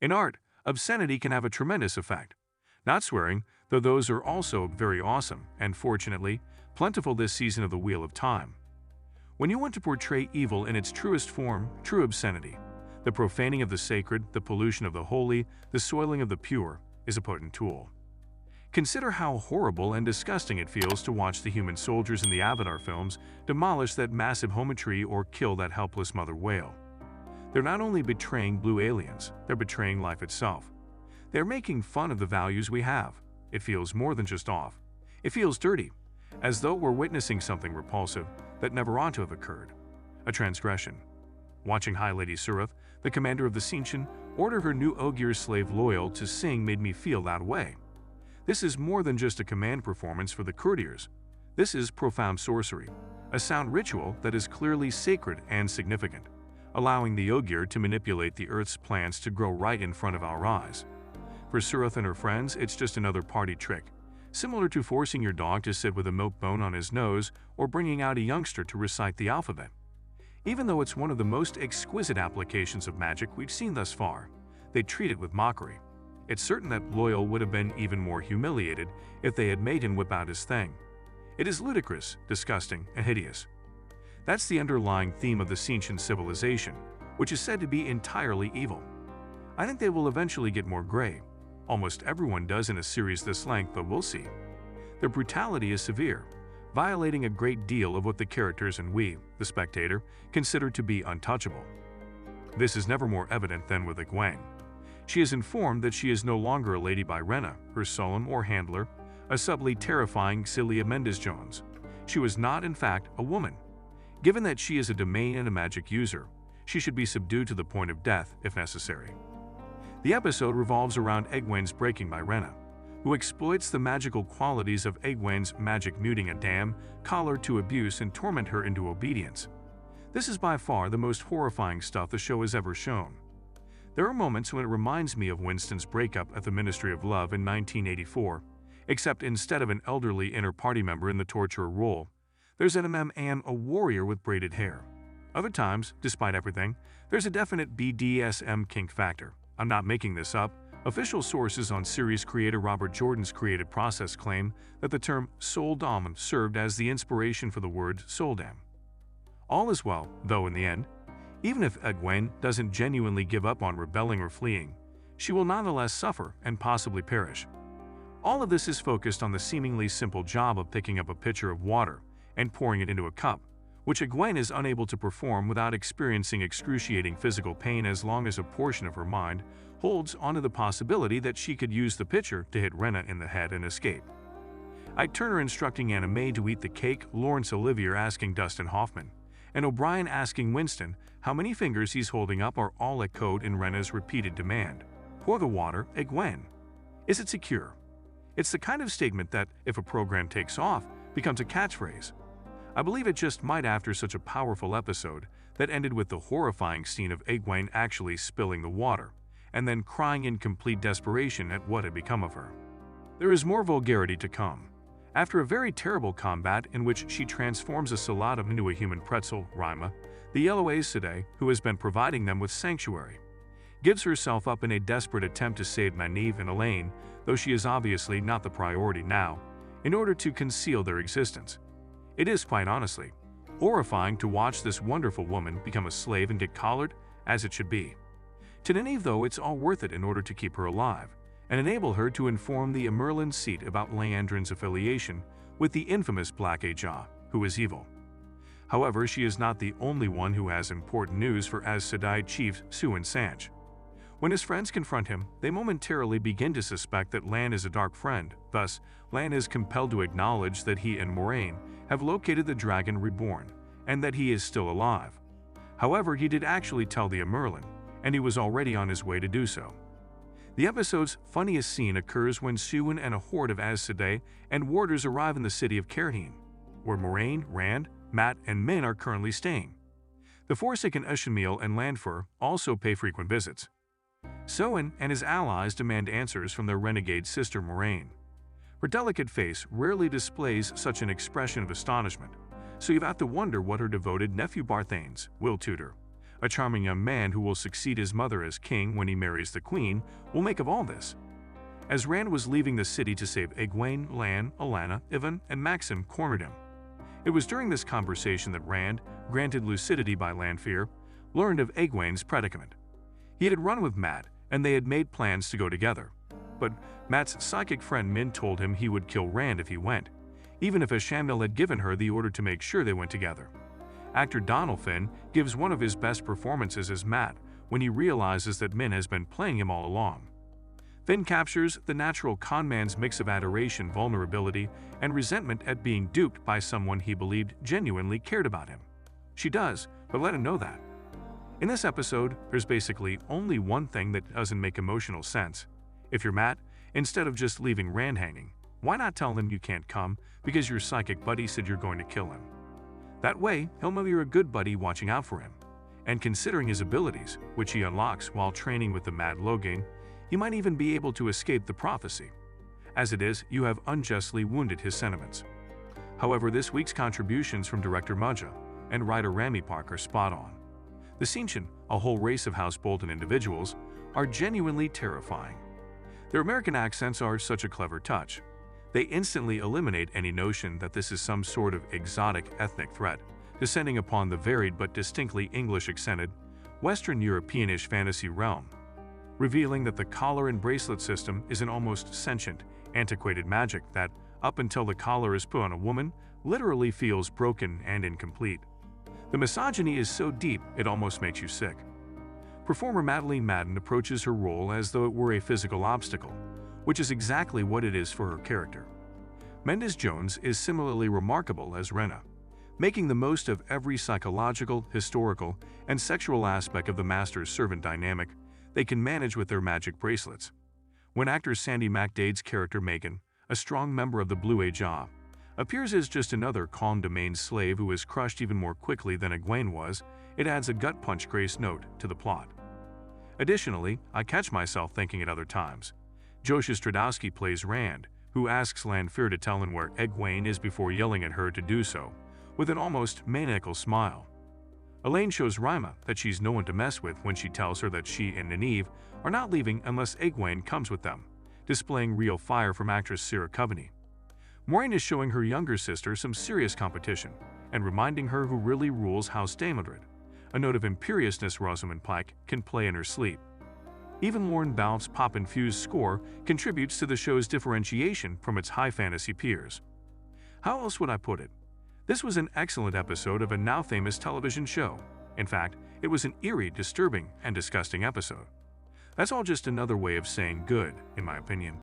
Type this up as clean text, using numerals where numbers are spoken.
In art, obscenity can have a tremendous effect. Not swearing, though those are also very awesome and, fortunately, plentiful this season of the Wheel of Time. When you want to portray evil in its truest form, true obscenity, the profaning of the sacred, the pollution of the holy, the soiling of the pure, is a potent tool. Consider how horrible and disgusting it feels to watch the human soldiers in the Avatar films demolish that massive Homa tree or kill that helpless mother whale. They're not only betraying blue aliens, they're betraying life itself. They're making fun of the values we have. It feels more than just off. It feels dirty, as though we're witnessing something repulsive that never ought to have occurred. A transgression. Watching High Lady Suroth, the commander of the Tseentch, order her new Ogier slave Loial to sing made me feel that way. This is more than just a command performance for the courtiers. This is profound sorcery, a sound ritual that is clearly sacred and significant, allowing the Ogier to manipulate the Earth's plants to grow right in front of our eyes. For Suroth and her friends, it's just another party trick, similar to forcing your dog to sit with a milk bone on his nose or bringing out a youngster to recite the alphabet. Even though it's one of the most exquisite applications of magic we've seen thus far, they treat it with mockery. It's certain that Loial would have been even more humiliated if they had made him whip out his thing. It is ludicrous, disgusting, and hideous. That's the underlying theme of the Tseentch civilization, which is said to be entirely evil. I think they will eventually get more gray. Almost everyone does in a series this length, but we'll see. Their brutality is severe, violating a great deal of what the characters and we, the spectator, consider to be untouchable. This is never more evident than with Egwene. She is informed that she is no longer a lady by Rhenna, her Solemn or handler, a subtly terrifying Celia Mendes-Jones. She was not, in fact, a woman. Given that she is a domain and a magic user, she should be subdued to the point of death if necessary. The episode revolves around Egwene's breaking by Rhenna, who exploits the magical qualities of Egwene's magic, muting a dam, call her to abuse and torment her into obedience. This is by far the most horrifying stuff the show has ever shown. There are moments when it reminds me of Winston's breakup at the Ministry of Love in 1984, except instead of an elderly inner party member in the torturer role, there's an a warrior with braided hair. Other times, despite everything, there's a definite BDSM kink factor. I'm not making this up. Official sources on series creator Robert Jordan's creative process claim that the term soul dom served as the inspiration for the word souldam. All is well, though, in the end. Even if Egwene doesn't genuinely give up on rebelling or fleeing, she will nonetheless suffer and possibly perish. All of this is focused on the seemingly simple job of picking up a pitcher of water and pouring it into a cup, which Egwene is unable to perform without experiencing excruciating physical pain as long as a portion of her mind holds onto the possibility that she could use the pitcher to hit Rhenna in the head and escape. Ike Turner instructing Anna May to eat the cake, Laurence Olivier asking Dustin Hoffman, and O'Brien asking Winston how many fingers he's holding up are all echoed in Rhenna's repeated demand. Pour the water, Egwene. Is it secure? It's the kind of statement that, if a program takes off, becomes a catchphrase. I believe it just might after such a powerful episode that ended with the horrifying scene of Egwene actually spilling the water, and then crying in complete desperation at what had become of her. There is more vulgarity to come. After a very terrible combat in which she transforms a Soldatum into a human pretzel, Rima, the Yellow Aes Sedai, who has been providing them with sanctuary, gives herself up in a desperate attempt to save Nynaeve and Elaine, though she is obviously not the priority now, in order to conceal their existence. It is, quite honestly, horrifying to watch this wonderful woman become a slave and get collared, as it should be. To Nynaeve, though, it's all worth it in order to keep her alive, and enable her to inform the Amyrlin Seat about Liandrin's affiliation with the infamous Black Ajah, who is evil. However, she is not the only one who has important news for Aes Sedai chief Siuan Sanche. When his friends confront him, they momentarily begin to suspect that Lan is a dark friend. Thus, Lan is compelled to acknowledge that he and Moraine have located the Dragon Reborn, and that he is still alive. However, he did actually tell the Amyrlin, and he was already on his way to do so. The episode's funniest scene occurs when Siuan and a horde of Aes Sedai and warders arrive in the city of Cairhien, where Moraine, Rand, Mat, and Min are currently staying. The Forsaken Ushenmiel and Lanfur also pay frequent visits. Siuan and his allies demand answers from their renegade sister Moraine. Her delicate face rarely displays such an expression of astonishment, so you have to wonder what her devoted nephew Barthanes, Will Tudor, a charming young man who will succeed his mother as king when he marries the queen, will make of all this? As Rand was leaving the city to save Egwene, Lan, Olenna, Yvonne, and Maxim cornered him. It was during this conversation that Rand, granted lucidity by Lanfear, learned of Egwene's predicament. He had run with Mat, and they had made plans to go together. But Mat's psychic friend Min told him he would kill Rand if he went, even if Ashamdal had given her the order to make sure they went together. Actor Donald Finn gives one of his best performances as Mat when he realizes that Min has been playing him all along. Finn captures the natural conman's mix of adoration, vulnerability, and resentment at being duped by someone he believed genuinely cared about him. She does, but let him know that. In this episode, there's basically only one thing that doesn't make emotional sense. If you're Mat, instead of just leaving Rand hanging, why not tell him you can't come because your psychic buddy said you're going to kill him? That way, he'll know you're a good buddy watching out for him. And considering his abilities, which he unlocks while training with the Mad Logain, he might even be able to escape the prophecy. As it is, you have unjustly wounded his sentiments. However, this week's contributions from director Mudja and writer Rami Park are spot on. The Tseentch, a whole race of House Bolton individuals, are genuinely terrifying. Their American accents are such a clever touch. They instantly eliminate any notion that this is some sort of exotic ethnic threat, descending upon the varied but distinctly English-accented, Western Europeanish fantasy realm, revealing that the collar and bracelet system is an almost sentient, antiquated magic that, up until the collar is put on a woman, literally feels broken and incomplete. The misogyny is so deep it almost makes you sick. Performer Madeline Madden approaches her role as though it were a physical obstacle, which is exactly what it is for her character. Mendes Jones is similarly remarkable as Rena, making the most of every psychological, historical, and sexual aspect of the master-servant dynamic they can manage with their magic bracelets. When actor Sandy MacDade's character Megan, a strong member of the Blue Age, appears as just another calm domain slave who is crushed even more quickly than Egwene was, it adds a gut-punch grace note to the plot. Additionally, I catch myself thinking at other times. Josha Stradowski plays Rand, who asks Lanfear to tell him where Egwene is before yelling at her to do so, with an almost maniacal smile. Elaine shows Rima that she's no one to mess with when she tells her that she and Nynaeve are not leaving unless Egwene comes with them, displaying real fire from actress Sarah Coveney. Moiraine is showing her younger sister some serious competition and reminding her who really rules House Damodred, a note of imperiousness Rosamund Pike can play in her sleep. Even Lorne Balfe's pop-infused score contributes to the show's differentiation from its high fantasy peers. How else would I put it? This was an excellent episode of a now-famous television show. In fact, it was an eerie, disturbing, and disgusting episode. That's all just another way of saying good, in my opinion.